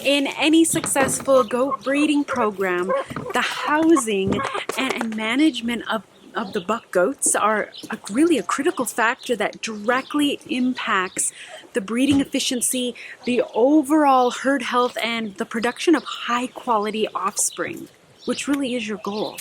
In any successful goat breeding program, the housing and management of the buck goats are really a critical factor that directly impacts the breeding efficiency, the overall herd health, and the production of high quality offspring, which really is your goal.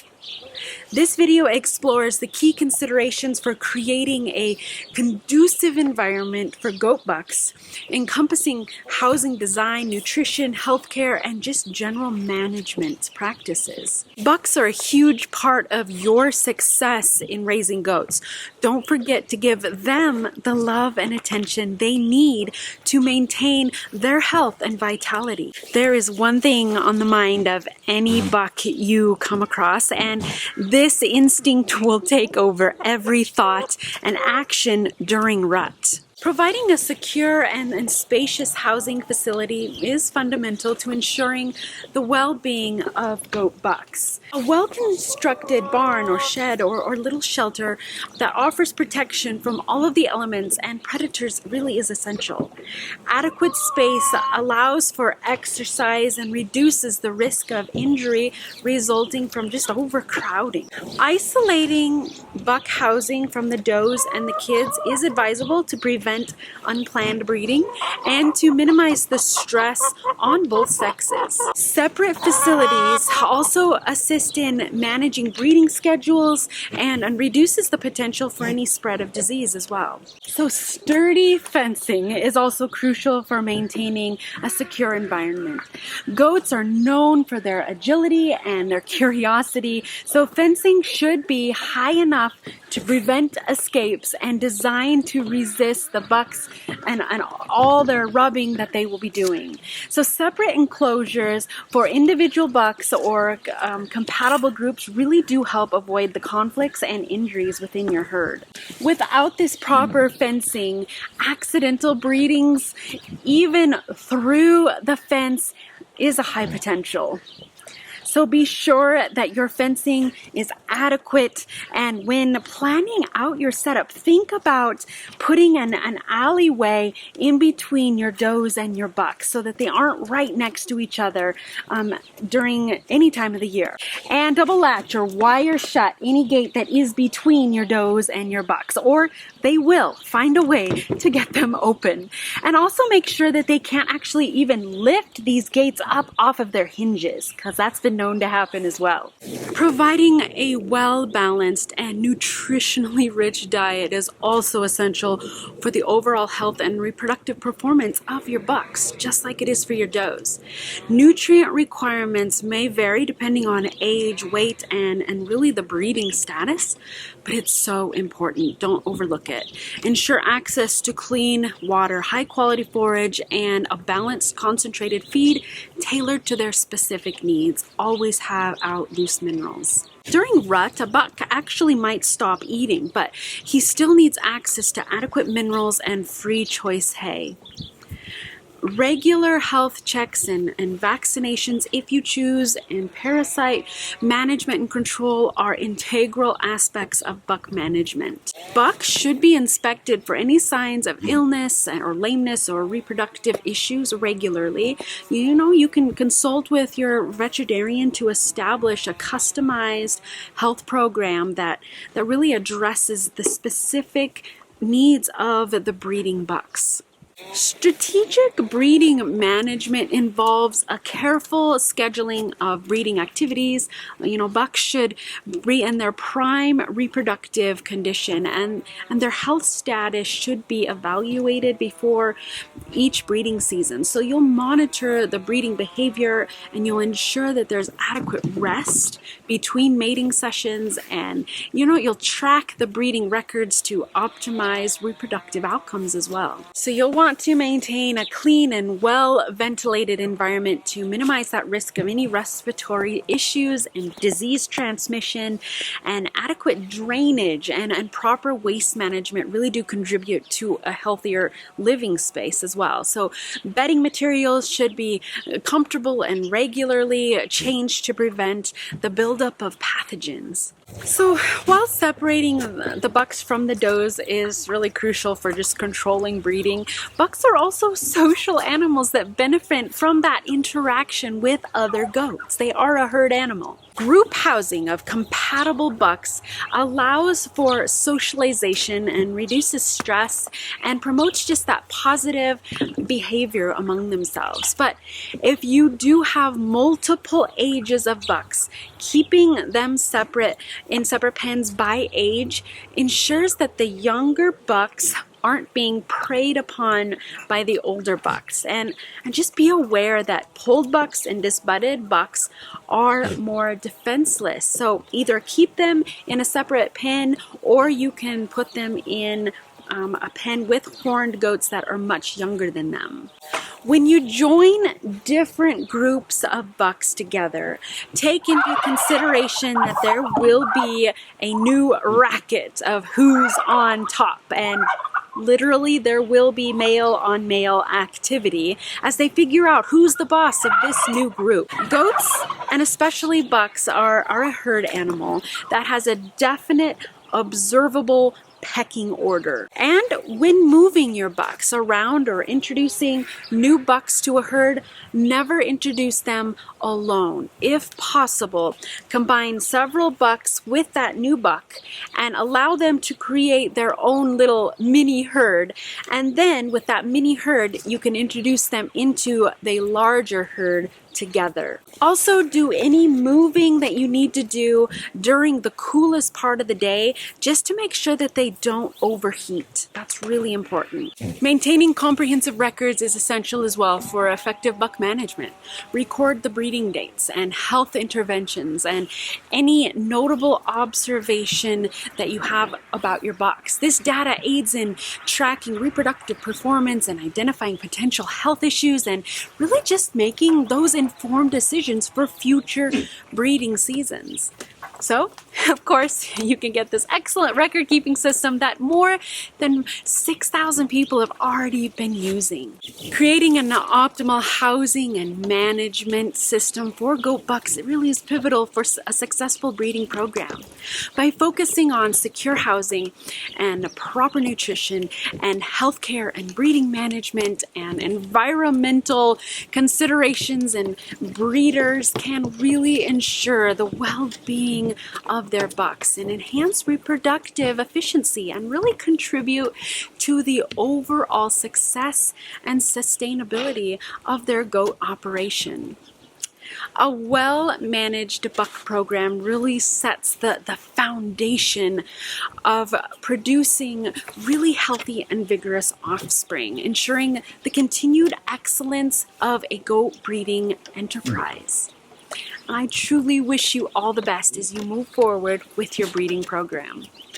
This video explores the key considerations for creating a conducive environment for goat bucks, encompassing housing design, nutrition, healthcare, and just general management practices. Bucks are a huge part of your success in raising goats. Don't forget to give them the love and attention they need to maintain their health and vitality. There is one thing on the mind of any buck you come across, and this instinct will take over every thought and action during rut. Providing a secure and spacious housing facility is fundamental to ensuring the well-being of goat bucks. A well-constructed barn or shed or little shelter that offers protection from all of the elements and predators really is essential. Adequate space allows for exercise and reduces the risk of injury resulting from just overcrowding. Isolating buck housing from the does and the kids is advisable to prevent unplanned breeding and to minimize the stress on both sexes. Separate facilities also assist in managing breeding schedules and reduces the potential for any spread of disease as well. So sturdy fencing is also crucial for maintaining a secure environment. Goats are known for their agility and their curiosity, so fencing should be high enough to prevent escapes and designed to resist the bucks and all their rubbing that they will be doing. So separate enclosures for individual bucks or compatible groups really do help avoid the conflicts and injuries within your herd. Without this proper fencing, accidental breedings, even through the fence, is a high potential. So be sure that your fencing is adequate, and when planning out your setup, think about putting an alleyway in between your does and your bucks so that they aren't right next to each other during any time of the year. And double latch or wire shut any gate that is between your does and your bucks, or they will find a way to get them open. And also make sure that they can't actually even lift these gates up off of their hinges, because that's been known to happen as well. Providing a well-balanced and nutritionally rich diet is also essential for the overall health and reproductive performance of your bucks, just like it is for your does. Nutrient requirements may vary depending on age, weight, and really the breeding status, but it's so important. Don't overlook it. Ensure access to clean water, high quality forage, and a balanced concentrated feed tailored to their specific needs. Always have out loose minerals. During rut, a buck actually might stop eating, but he still needs access to adequate minerals and free choice hay. Regular health checks and vaccinations, if you choose, and parasite management and control are integral aspects of buck management. Bucks should be inspected for any signs of illness or lameness or reproductive issues regularly. You can consult with your veterinarian to establish a customized health program that really addresses the specific needs of the breeding bucks. Strategic breeding management involves a careful scheduling of breeding activities. Bucks should be in their prime reproductive condition, and their health status should be evaluated before each breeding season. So you'll monitor the breeding behavior, and you'll ensure that there's adequate rest between mating sessions, and you'll track the breeding records to optimize reproductive outcomes as well. So you'll want to maintain a clean and well-ventilated environment to minimize that risk of any respiratory issues and disease transmission, and adequate drainage and proper waste management really do contribute to a healthier living space as well. So bedding materials should be comfortable and regularly changed to prevent the buildup of pathogens. So while separating the bucks from the does is really crucial for just controlling breeding, bucks are also social animals that benefit from that interaction with other goats. They are a herd animal. Group housing of compatible bucks allows for socialization and reduces stress and promotes just that positive behavior among themselves. But if you do have multiple ages of bucks, keeping them separate in separate pens by age ensures that the younger bucks aren't being preyed upon by the older bucks. And just be aware that polled bucks and disbudded bucks are more defenseless. So either keep them in a separate pen, or you can put them in a pen with horned goats that are much younger than them. When you join different groups of bucks together, take into consideration that there will be a new racket of who's on top, and literally there will be male on male activity as they figure out who's the boss of this new group. Goats, and especially bucks, are a herd animal that has a definite observable pecking order. And when moving your bucks around or introducing new bucks to a herd, never introduce them alone. If possible, combine several bucks with that new buck and allow them to create their own little mini herd. And then with that mini herd, you can introduce them into the larger herd together. Also, do any moving that you need to do during the coolest part of the day just to make sure that they don't overheat. That's really important. Maintaining comprehensive records is essential as well for effective buck management. Record the breeding dates and health interventions and any notable observation that you have about your bucks. This data aids in tracking reproductive performance and identifying potential health issues, and really just making those informed decisions for future breeding seasons. So, of course, you can get this excellent record-keeping system that more than 6,000 people have already been using. Creating an optimal housing and management system for goat bucks, it really is pivotal for a successful breeding program. By focusing on secure housing and proper nutrition and healthcare and breeding management and environmental considerations, and breeders can really ensure the well-being of their bucks and enhance reproductive efficiency and really contribute to the overall success and sustainability of their goat operation. A well-managed buck program really sets the foundation of producing really healthy and vigorous offspring, ensuring the continued excellence of a goat breeding enterprise. I truly wish you all the best as you move forward with your breeding program.